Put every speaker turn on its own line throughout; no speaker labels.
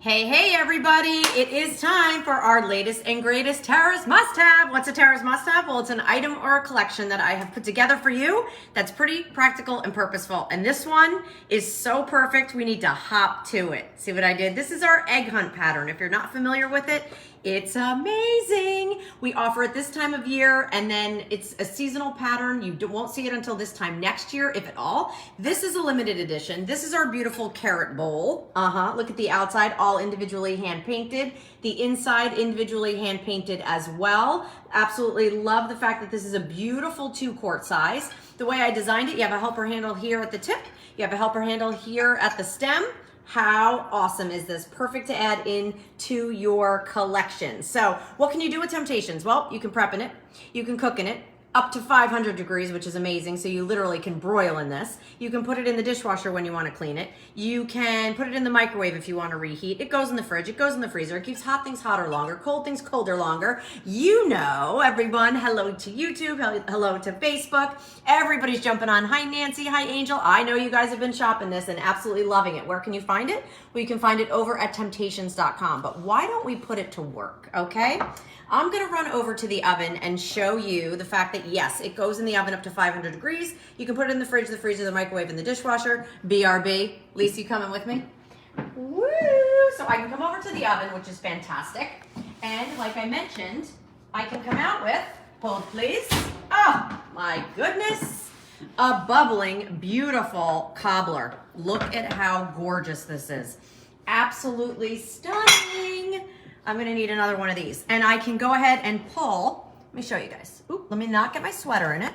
Hey everybody, it is time for our latest and greatest Tara's must-have. What's a Tara's must-have? Well, it's an item or a collection that I have put together for you that's pretty practical and purposeful. And this one is so perfect, we need to hop to it. See what I did? This is our egg hunt pattern. If you're not familiar with it, it's amazing. We offer it this time of year, and then it's a seasonal pattern. You won't see it until this time next year, if at all. This is a limited edition. This is our beautiful carrot bowl. Look at the outside, all individually hand painted. The inside individually hand painted as well. Absolutely love the fact that this is a beautiful 2-quart size. The way I designed it, you have a helper handle here at the tip. You have a helper handle here at the stem. How awesome is this? Perfect to add in to your collection. So what can you do with Temp-tations? Well, you can prep in it, you can cook in it, up to 500 degrees, which is amazing. So you literally can broil in this. You can put it in the dishwasher when you want to clean it. You can put it in the microwave if you want to reheat. It goes in the fridge, it goes in the freezer. It keeps hot things hotter longer, cold things colder longer. You know, everyone, hello to YouTube, hello to Facebook. Everybody's jumping on. Hi Nancy, hi Angel. I know you guys have been shopping this and absolutely loving it. Where can you find it? Well, you can find it over at temp-tations.com. But why don't we put it to work, okay? I'm gonna run over to the oven and show you the fact that yes, it goes in the oven up to 500 degrees. You can put it in the fridge, the freezer, the microwave, and the dishwasher. BRB. Lisa, you coming with me? Woo! So I can come over to the oven, which is fantastic. And like I mentioned, I can come out with, hold please. Oh my goodness. A bubbling, beautiful cobbler. Look at how gorgeous this is. Absolutely stunning. I'm gonna need another one of these. And I can go ahead and pull, let me show you guys. Ooh, let me not get my sweater in it.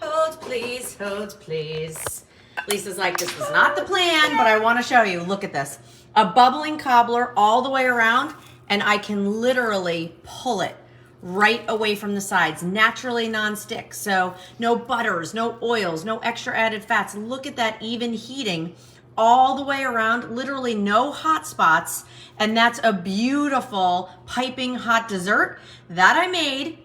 Hold please, hold please. Lisa's like, this was not the plan, but I wanna show you, look at this. A bubbling cobbler all the way around, and I can literally pull it right away from the sides, naturally non-stick. So no butters, no oils, no extra added fats. Look at that even heating all the way around, literally no hot spots. And that's a beautiful piping hot dessert that I made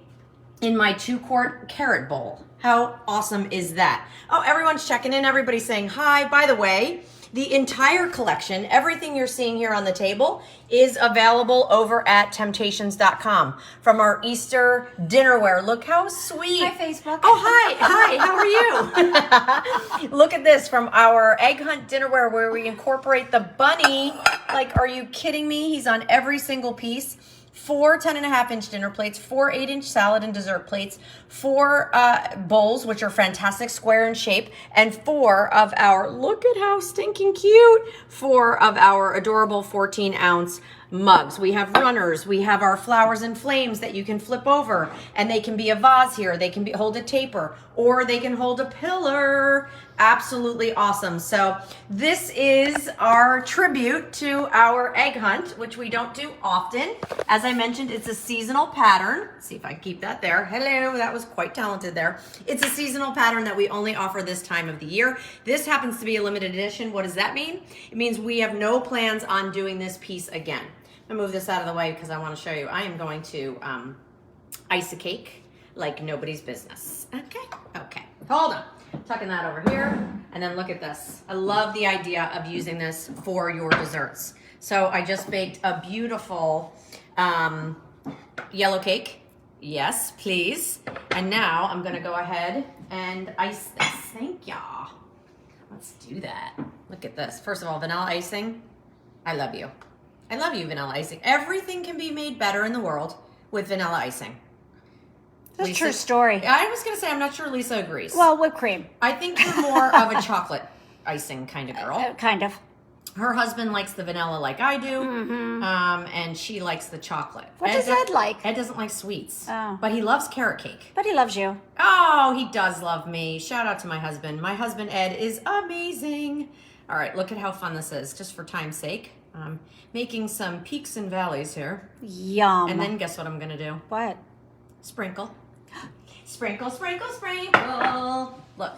in my 2-quart carrot bowl. How awesome is that? Oh, everyone's checking in. Everybody's saying hi. By the way, the entire collection, everything you're seeing here on the table is available over at temp-tations.com. From our Easter dinnerware. Look how sweet.
Hi, Facebook.
Oh, hi, how are you? Look at this, from our egg hunt dinnerware where we incorporate the bunny. Like, are you kidding me? He's on every single piece. 4 10.5-inch dinner plates, 4 8-inch salad and dessert plates, 4 bowls, which are fantastic, square in shape, and 4 of our, look at how stinking cute, 4 of our adorable 14-ounce mugs. We have runners, we have our flowers and flames that you can flip over, and they can be a vase here, they can hold a taper, or they can hold a pillar. Absolutely awesome. So this is our tribute to our egg hunt, which we don't do often. As I mentioned, it's a seasonal pattern. Let's see if I can keep that there. Hello, that was quite talented there. It's a seasonal pattern that we only offer this time of the year. This happens to be a limited edition. What does that mean? It means we have no plans on doing this piece again. I'm gonna move this out of the way because I want to show you. I am going to ice a cake like nobody's business. Okay, hold on. Tucking that over here, and then look at this. I love the idea of using this for your desserts. So I just baked a beautiful yellow cake. Yes, please. And now I'm gonna go ahead and ice this. Thank y'all. Let's do that. Look at this. First of all, vanilla icing. I love you. I love you, vanilla icing. Everything can be made better in the world with vanilla icing.
That's
Lisa,
a true story.
I was going to say, I'm not sure Lisa agrees.
Well, whipped cream.
I think you're more of a chocolate icing kind of girl.
Kind of.
Her husband likes the vanilla like I do, and she likes the chocolate.
What does Ed like?
Ed doesn't like sweets,
Oh.
but he loves carrot cake.
But he loves you.
Oh, he does love me. Shout out to my husband. My husband, Ed, is amazing. All right, look at how fun this is, just for time's sake. Making some peaks and valleys here.
Yum.
And then guess what I'm going to do?
What?
Sprinkle. Sprinkle, sprinkle, sprinkle. Look.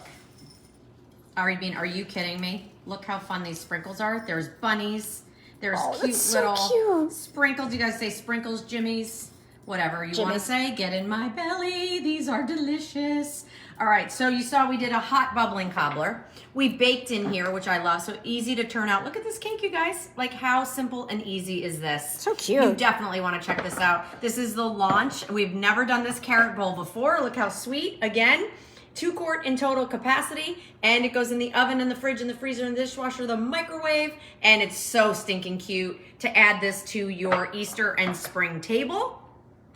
Ari Bean, are you kidding me? Look how fun these sprinkles are. There's bunnies. There's cute little
cute.
sprinkles. You guys say sprinkles, Jimmy's? whatever you
Jimmy.
want to say. Get in my belly. These are delicious. All right, so you saw we did a hot bubbling cobbler. We baked in here, which I love. So easy to turn out. Look at this cake, you guys. Like, how simple and easy is this?
So cute.
You definitely want to check this out. This is the launch. We've never done this carrot bowl before. Look how sweet. Again, 2 quart in total capacity, and it goes in the oven, in the fridge, in the freezer, in the dishwasher, the microwave, and it's so stinking cute to add this to your Easter and spring table.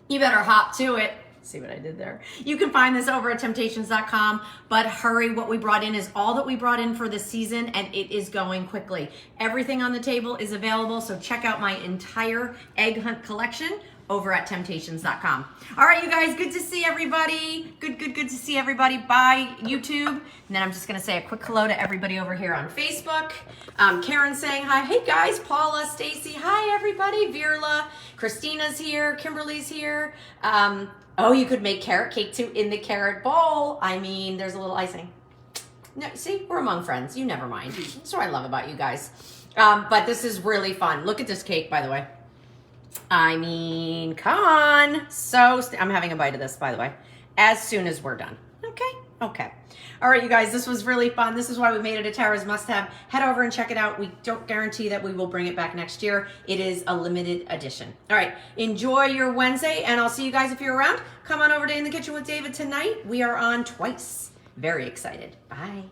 You better hop to it. See what I did there? You can find this over at temp-tations.com, but hurry, what we brought in is all that we brought in for this season, and it is going quickly. Everything on the table is available, so check out my entire egg hunt collection over at temp-tations.com. All right, you guys, good to see everybody. Good to see everybody. Bye, YouTube. And then I'm just gonna say a quick hello to everybody over here on Facebook. Karen saying hi. Hey guys, Paula, Stacy, hi everybody. Virla, Christina's here, Kimberly's here. Oh, you could make carrot cake too in the carrot bowl. I mean, there's a little icing. No, see, we're among friends. You never mind. That's what I love about you guys. But this is really fun. Look at this cake, by the way. I mean, come on. I'm having a bite of this, by the way, as soon as we're done. Okay. All right, you guys, this was really fun. This is why we made it a Tara's must-have. Head over and check it out. We don't guarantee that we will bring it back next year. It is a limited edition. All right, enjoy your Wednesday, and I'll see you guys if you're around. Come on over to In the Kitchen with David tonight. We are on twice. Very excited. Bye.